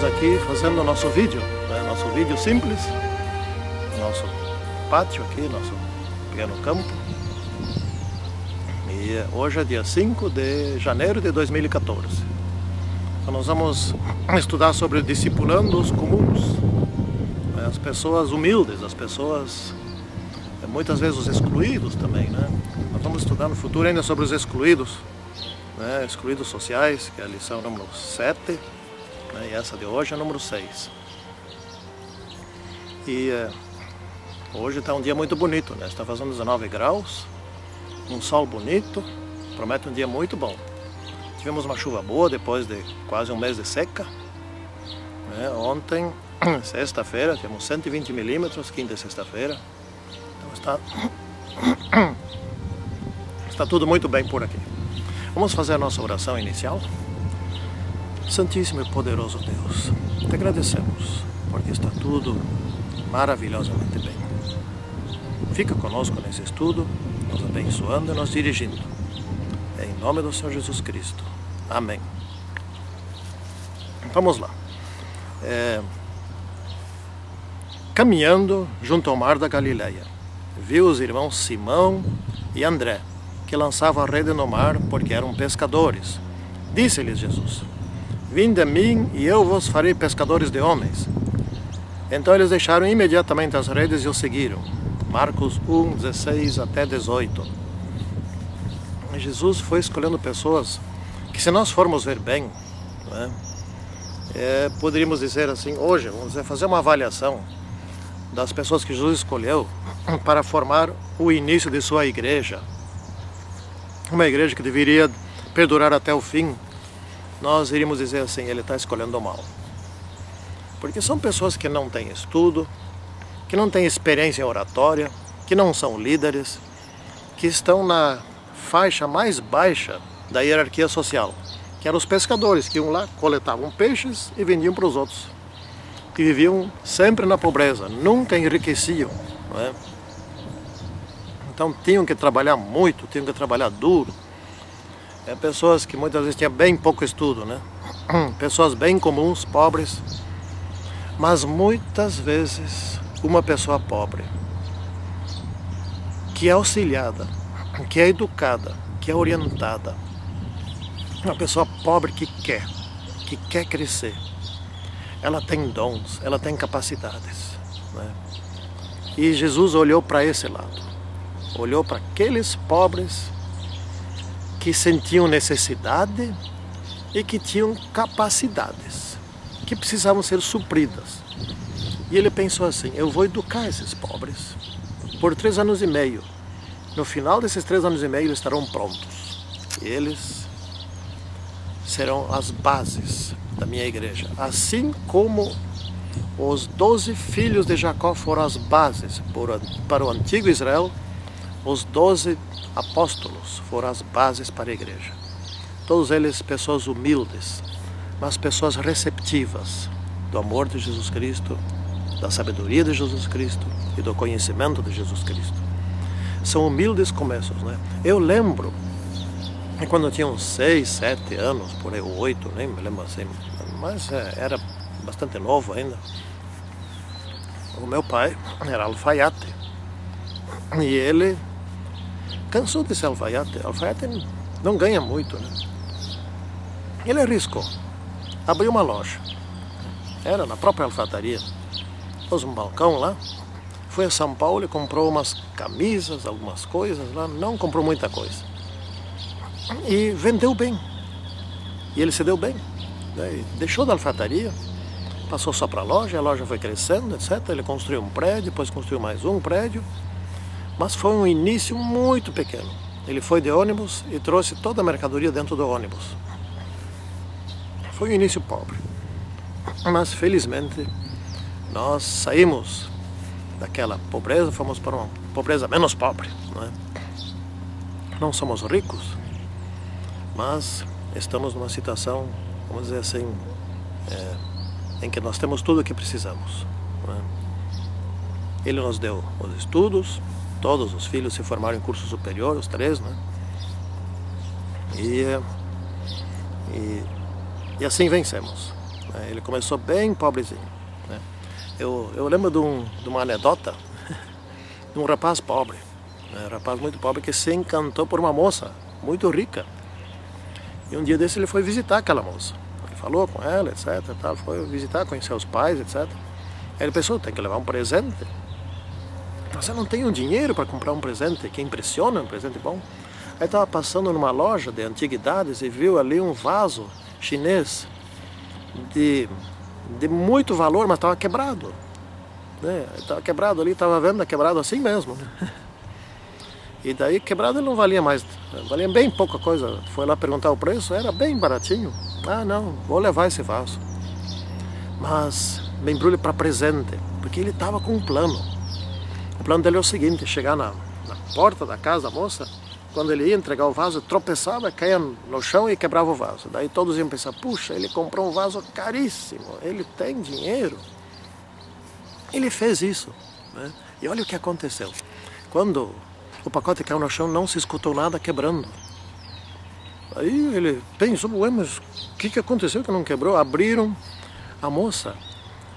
Estamos aqui fazendo o nosso vídeo, né? Nosso vídeo simples, nosso pátio aqui, nosso pequeno campo. E hoje é dia 5 de janeiro de 2014. Então nós vamos estudar sobre discipulando os comuns, né? As pessoas humildes, as pessoas, muitas vezes os excluídos também, né? Nós vamos estudar no futuro ainda sobre os excluídos, né? Excluídos sociais, que é a lição número 7. E essa de hoje é número 6. E hoje está um dia muito bonito, né? Está fazendo 19 graus, um sol bonito, promete um dia muito bom. Tivemos uma chuva boa depois de quase um mês de seca, né? Ontem, sexta-feira, tivemos 120 milímetros, quinta e sexta-feira. Então está tudo muito bem por aqui. Vamos fazer a nossa oração inicial. Santíssimo e poderoso Deus, te agradecemos porque está tudo maravilhosamente bem. Fica conosco nesse estudo, nos abençoando e nos dirigindo. É em nome do Senhor Jesus Cristo. Amém. Vamos lá. Caminhando junto ao mar da Galileia, viu os irmãos Simão e André, que lançavam a rede no mar porque eram pescadores. Disse-lhes Jesus: Vinde a mim e eu vos farei pescadores de homens. Então eles deixaram imediatamente as redes e o seguiram. Marcos 1, 16 até 18. Jesus foi escolhendo pessoas que, se nós formos ver bem, né, poderíamos dizer assim, hoje, vamos dizer, fazer uma avaliação das pessoas que Jesus escolheu para formar o início de sua igreja. Uma igreja que deveria perdurar até o fim. Nós iríamos dizer assim, ele está escolhendo o mal. Porque são pessoas que não têm estudo, que não têm experiência em oratória, que não são líderes, que estão na faixa mais baixa da hierarquia social, que eram os pescadores, que iam lá, coletavam peixes e vendiam para os outros. Que viviam sempre na pobreza, nunca enriqueciam, não é? Então tinham que trabalhar muito, tinham que trabalhar duro. Pessoas que muitas vezes tinham bem pouco estudo, né? Pessoas bem comuns, pobres, mas muitas vezes uma pessoa pobre, que é auxiliada, que é educada, que é orientada, uma pessoa pobre que quer crescer, ela tem dons, ela tem capacidades, né? E Jesus olhou para esse lado, olhou para aqueles pobres que sentiam necessidade e que tinham capacidades, que precisavam ser supridas. E ele pensou assim, eu vou educar esses pobres por 3 anos e meio. No final desses 3 anos e meio eles estarão prontos. E eles serão as bases da minha igreja. Assim como os 12 filhos de Jacó foram as bases para o antigo Israel, os 12 apóstolos foram as bases para a igreja. Todos eles pessoas humildes, mas pessoas receptivas do amor de Jesus Cristo, da sabedoria de Jesus Cristo e do conhecimento de Jesus Cristo. São humildes começos, né? Eu lembro, quando eu tinha uns 6, 7 anos, por aí, 8, nem me lembro assim, mas era bastante novo ainda. O meu pai era alfaiate e ele cansou de ser alfaiate. Alfaiate não ganha muito, né? Ele arriscou, abriu uma loja, era na própria alfaiataria, pôs um balcão lá, foi a São Paulo e comprou umas camisas, algumas coisas lá, não comprou muita coisa. E vendeu bem, e ele se deu bem, né? Deixou da alfaiataria, passou só para a loja foi crescendo, etc. Ele construiu um prédio, depois construiu mais um prédio, mas foi um início muito pequeno. Ele foi de ônibus e trouxe toda a mercadoria dentro do ônibus. Foi um início pobre. Mas felizmente nós saímos daquela pobreza, fomos para uma pobreza menos pobre, não é? Não somos ricos, mas estamos numa situação, vamos dizer assim, em que nós temos tudo o que precisamos, não é? Ele nos deu os estudos. Todos os filhos se formaram em curso superior, os 3, né? E assim vencemos, né? né? Ele começou bem pobrezinho, né? Eu lembro de uma anedota de um rapaz pobre, né? Um rapaz muito pobre que se encantou por uma moça muito rica. E um dia desse ele foi visitar aquela moça. Ele falou com ela, etc. Tal, foi visitar, conhecer os pais, etc. Aí ele pensou, tem que levar um presente. Mas eu não tenho dinheiro para comprar um presente que impressiona, um presente bom. Aí estava passando numa loja de antiguidades e viu ali um vaso chinês de muito valor, mas estava quebrado, né? Estava quebrado ali, estava vendo quebrado assim mesmo, né? E daí quebrado ele não valia mais, valia bem pouca coisa. Foi lá perguntar o preço, era bem baratinho. Ah, não, vou levar esse vaso, mas me embrulhe para presente, porque ele estava com um plano. O plano dele é o seguinte: chegar na porta da casa da moça, quando ele ia entregar o vaso, tropeçava, caía no chão e quebrava o vaso. Daí todos iam pensar, puxa, ele comprou um vaso caríssimo, ele tem dinheiro. Ele fez isso, né? E olha o que aconteceu. Quando o pacote caiu no chão, não se escutou nada quebrando. Aí ele pensou, ué, mas o que aconteceu que não quebrou? Abriram, a moça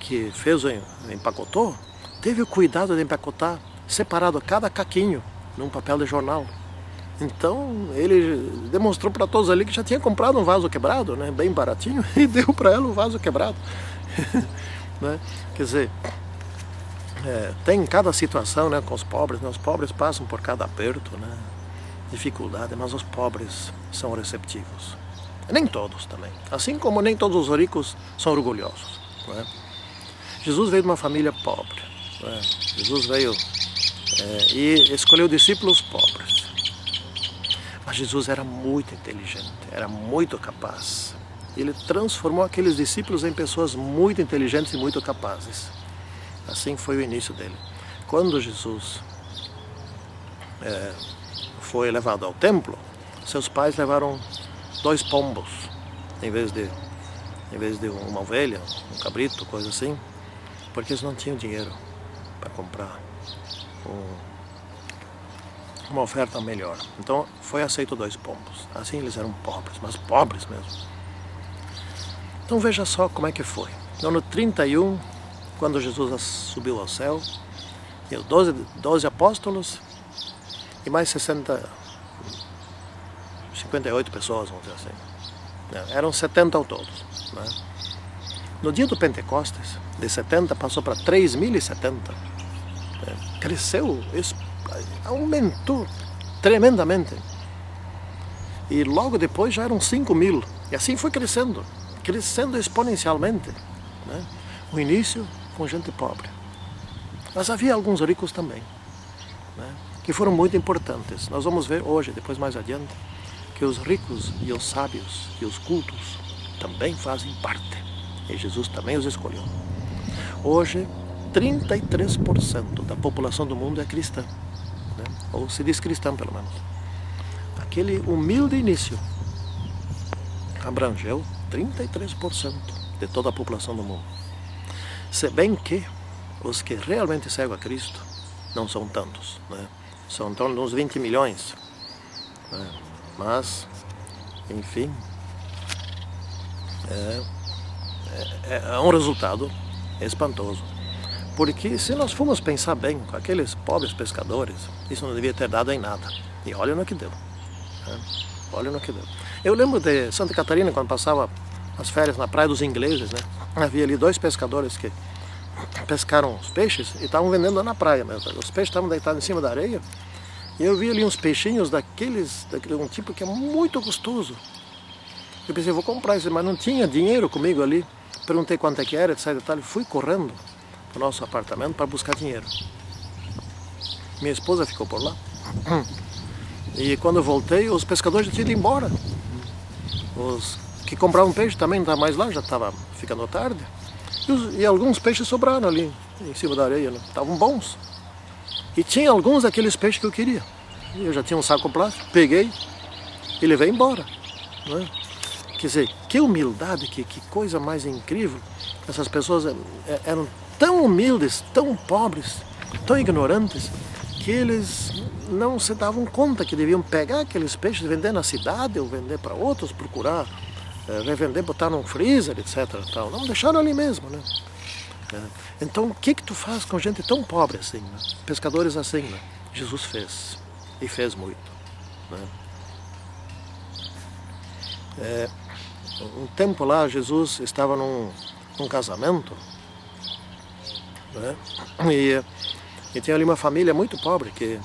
que fez, empacotou, teve o cuidado de empacotar separado cada caquinho num papel de jornal. Então ele demonstrou para todos ali que já tinha comprado um vaso quebrado, né, bem baratinho, e deu para ela o vaso quebrado. Né? Quer dizer, tem cada situação, né, com os pobres, né? Os pobres passam por cada aperto, né, dificuldade, mas os pobres são receptivos. Nem todos também, assim como nem todos os ricos são orgulhosos, né? Jesus veio de uma família pobre, né? Jesus veio e escolheu discípulos pobres. Mas Jesus era muito inteligente, era muito capaz. Ele transformou aqueles discípulos em pessoas muito inteligentes e muito capazes. Assim foi o início dele. Quando Jesus foi levado ao templo, seus pais levaram 2 pombos, em vez de uma ovelha, um cabrito, coisa assim, porque eles não tinham dinheiro para comprar uma oferta melhor. Então foi aceito 2 pombos. Assim eles eram pobres, mas pobres mesmo. Então veja só como é que foi. No ano 31, quando Jesus subiu ao céu, tinha 12 apóstolos e mais 58 pessoas, vamos dizer assim. Eram 70 ao todo, né? No dia do Pentecostes, de 70 passou para 3.070. Cresceu, aumentou tremendamente. E logo depois já eram 5.000. E assim foi crescendo exponencialmente, né? O início com gente pobre. Mas havia alguns ricos também, né, que foram muito importantes. Nós vamos ver hoje, depois mais adiante, que os ricos e os sábios e os cultos também fazem parte. E Jesus também os escolheu. Hoje, 33% da população do mundo é cristã, né? Ou se diz cristã, pelo menos. Aquele humilde início abrangeu 33% de toda a população do mundo. Se bem que os que realmente seguem a Cristo não são tantos, né? São em torno de uns 20 milhões. Né? Mas, enfim, é um resultado espantoso. Porque se nós formos pensar bem, com aqueles pobres pescadores, isso não devia ter dado em nada. E olha no que deu. Né? Olha no que deu. Eu lembro de Santa Catarina, quando passava as férias na Praia dos Ingleses, né? Havia ali 2 pescadores que pescaram os peixes e estavam vendendo na praia mesmo. Os peixes estavam deitados em cima da areia e eu vi ali uns peixinhos daquele um tipo que é muito gostoso. Eu pensei, vou comprar isso, mas não tinha dinheiro comigo ali. Perguntei quanto é que era, etc. Fui correndo para o nosso apartamento para buscar dinheiro. Minha esposa ficou por lá. E quando eu voltei, os pescadores já tinham ido embora. Os que compravam peixe também não estavam mais lá, já estava ficando tarde. E alguns peixes sobraram ali, em cima da areia, né? Estavam bons. E tinha alguns daqueles peixes que eu queria. Eu já tinha um saco plástico, peguei e levei embora, né? Quer dizer, que humildade, que coisa mais incrível. Essas pessoas eram tão humildes, tão pobres, tão ignorantes, que eles não se davam conta que deviam pegar aqueles peixes e vender na cidade ou vender para outros, procurar revender, botar num freezer, etc. Tal. Não, deixaram ali mesmo, né? Então, o que tu faz com gente tão pobre assim, né? Pescadores assim, né? Jesus fez, e fez muito, né? Um tempo lá, Jesus estava num casamento, né? E tinha ali uma família muito pobre que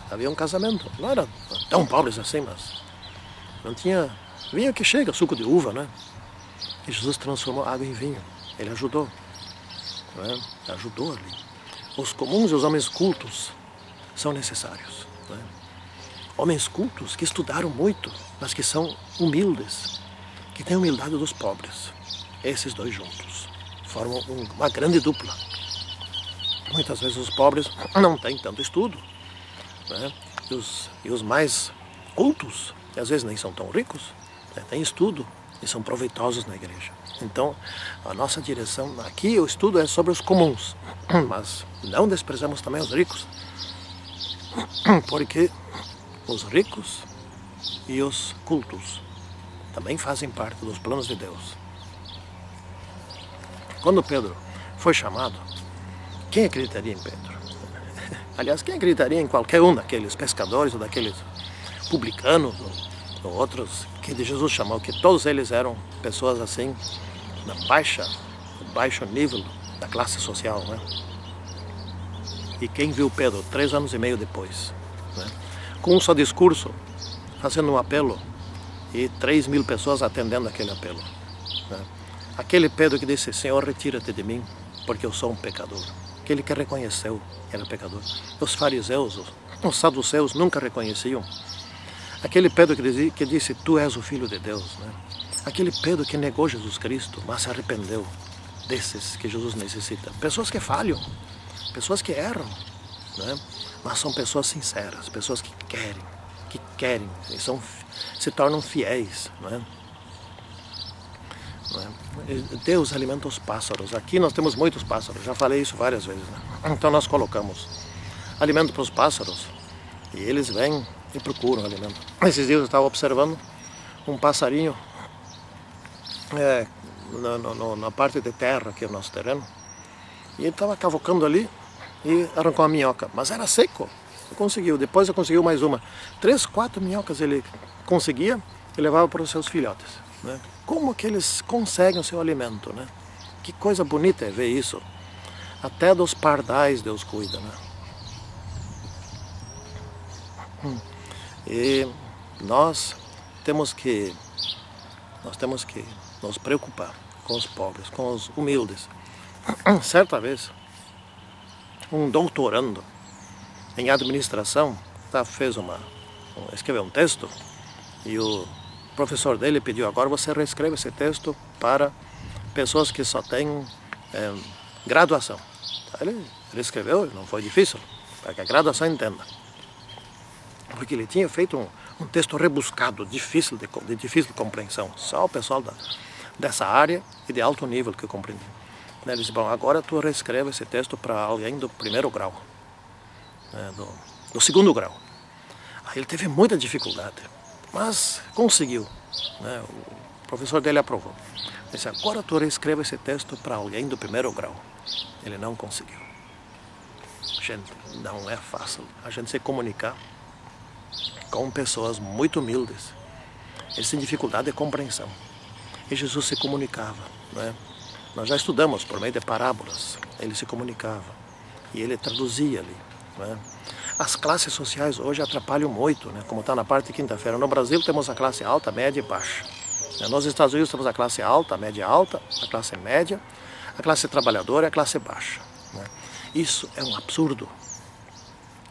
havia um casamento. Não era tão pobres assim, mas não tinha vinho que chega, suco de uva, né? E Jesus transformou água em vinho. Ele ajudou, né? Ajudou ali. Os comuns e os homens cultos são necessários, né? Homens cultos que estudaram muito, mas que são humildes, que têm a humildade dos pobres. Esses dois juntos formam uma grande dupla. Muitas vezes os pobres não têm tanto estudo, né? E os mais cultos, que às vezes nem são tão ricos, né, têm estudo e são proveitosos na igreja. Então, a nossa direção aqui, o estudo é sobre os comuns, mas não desprezamos também os ricos, porque os ricos e os cultos também fazem parte dos planos de Deus. Quando Pedro foi chamado, quem acreditaria em Pedro? Aliás, quem acreditaria em qualquer um daqueles pescadores ou daqueles publicanos ou outros que de Jesus chamou, que todos eles eram pessoas assim, do baixo nível da classe social, né? E quem viu Pedro 3 anos e meio depois, né? Com um só discurso, fazendo um apelo e 3.000 pessoas atendendo aquele apelo, né? Aquele Pedro que disse: Senhor, retira-te de mim, porque eu sou um pecador. Aquele que reconheceu que era pecador. Os fariseus, os saduceus nunca reconheciam. Aquele Pedro que disse: Tu és o Filho de Deus, né? Aquele Pedro que negou Jesus Cristo, mas se arrependeu. Desses que Jesus necessita. Pessoas que falham, pessoas que erram, né? Mas são pessoas sinceras, pessoas que querem, se tornam fiéis, né? Deus alimenta os pássaros. Aqui nós temos muitos pássaros, já falei isso várias vezes, né? Então nós colocamos alimento para os pássaros e eles vêm e procuram alimento. Esses dias eu estava observando um passarinho na parte de terra aqui no nosso terreno, e ele estava cavocando ali e arrancou uma minhoca, mas era seco. Conseguiu, depois eu conseguiu mais uma. 3, 4 minhocas ele conseguia e levava para os seus filhotes, né? Como que eles conseguem o seu alimento, né? Que coisa bonita é ver isso. Até dos pardais Deus cuida, né? E nós temos que nos preocupar com os pobres, com os humildes. Certa vez, um doutorando em administração escreveu um texto e o professor dele pediu: agora você reescreve esse texto para pessoas que só têm graduação. Ele escreveu, não foi difícil, para que a graduação entenda. Porque ele tinha feito um texto rebuscado, de difícil compreensão. Só o pessoal dessa área e de alto nível que compreendia. Ele disse: bom, agora tu reescreve esse texto para alguém do primeiro grau, né, do 2º grau. Aí ele teve muita dificuldade, mas conseguiu, né? O professor dele aprovou. Ele disse: agora tu reescreve esse texto para alguém do 1º grau. Ele não conseguiu. Gente, não é fácil a gente se comunicar com pessoas muito humildes. Eles têm dificuldade de compreensão. E Jesus se comunicava, né? Nós já estudamos por meio de parábolas. Ele se comunicava e ele traduzia ali, né? As classes sociais hoje atrapalham muito, né? Como está na parte de quinta-feira. No Brasil temos a classe alta, média e baixa. Nos Estados Unidos temos a classe alta, a média alta, a classe média, a classe trabalhadora e a classe baixa, né? Isso é um absurdo.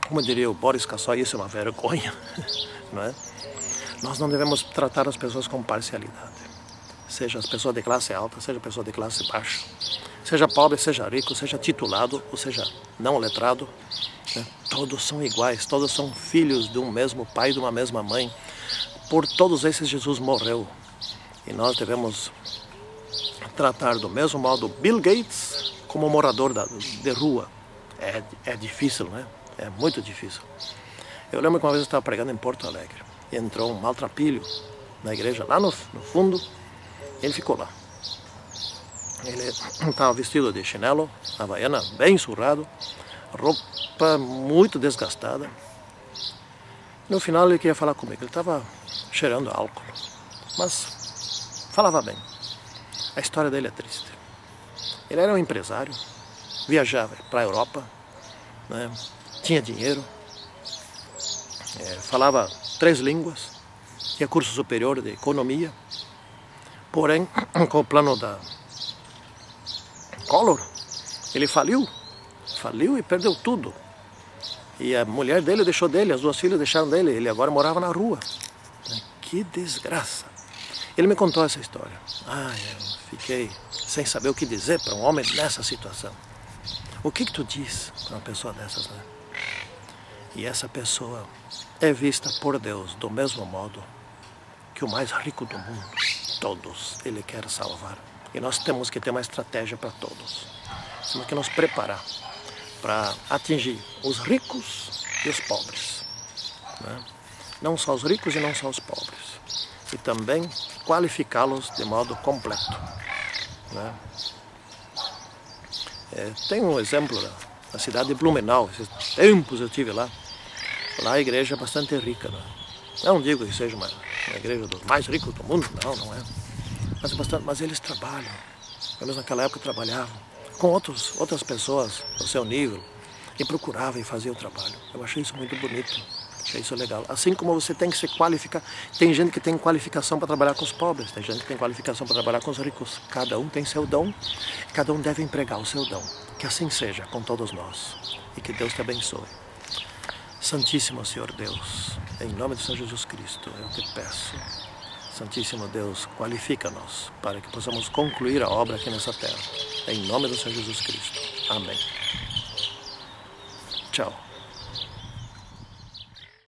Como diria o Boris Casoy, isso é uma vergonha, não é? Nós não devemos tratar as pessoas com parcialidade. Seja as pessoas de classe alta, seja a pessoa de classe baixa. Seja pobre, seja rico, seja titulado, ou seja não letrado, né? Todos são iguais, todos são filhos de um mesmo pai, de uma mesma mãe. Por todos esses Jesus morreu. E nós devemos tratar do mesmo modo Bill Gates como morador de rua. É difícil, né? É muito difícil. Eu lembro que uma vez eu estava pregando em Porto Alegre e entrou um maltrapilho na igreja, lá no fundo, ele ficou lá. Ele estava vestido de chinelo, havaiana, bem surrado, roupa muito desgastada. No final ele queria falar comigo, ele estava cheirando álcool, mas falava bem. A história dele é triste. Ele era um empresário, viajava para a Europa, né? Tinha dinheiro, falava 3 línguas, tinha curso superior de economia, porém, com o plano da Collor, ele faliu e perdeu tudo. E a mulher dele deixou dele, as 2 filhas deixaram dele, ele agora morava na rua. Que desgraça! Ele me contou essa história. Eu fiquei sem saber o que dizer para um homem nessa situação. O que tu diz para uma pessoa dessas, né? E essa pessoa é vista por Deus do mesmo modo que o mais rico do mundo. Todos Ele quer salvar. E nós temos que ter uma estratégia para todos. Temos que nos preparar para atingir os ricos e os pobres, né? Não só os ricos e não só os pobres. E também qualificá-los de modo completo, né? Tem um exemplo da cidade de Blumenau. Esses tempos eu estive lá. Lá a igreja é bastante rica, né? Não digo que seja uma igreja dos mais ricos do mundo, não é. Mas eles trabalham, pelo menos naquela época trabalhavam, com outras pessoas do seu nível, e procuravam e faziam o trabalho. Eu achei isso muito bonito, achei isso legal. Assim como você tem que se qualificar, tem gente que tem qualificação para trabalhar com os pobres, tem gente que tem qualificação para trabalhar com os ricos. Cada um tem seu dom, cada um deve empregar o seu dom. Que assim seja com todos nós, e que Deus te abençoe. Santíssimo Senhor Deus, em nome do Senhor Jesus Cristo, eu te peço, Santíssimo Deus, qualifica-nos para que possamos concluir a obra aqui nessa terra. Em nome do Senhor Jesus Cristo. Amém. Tchau.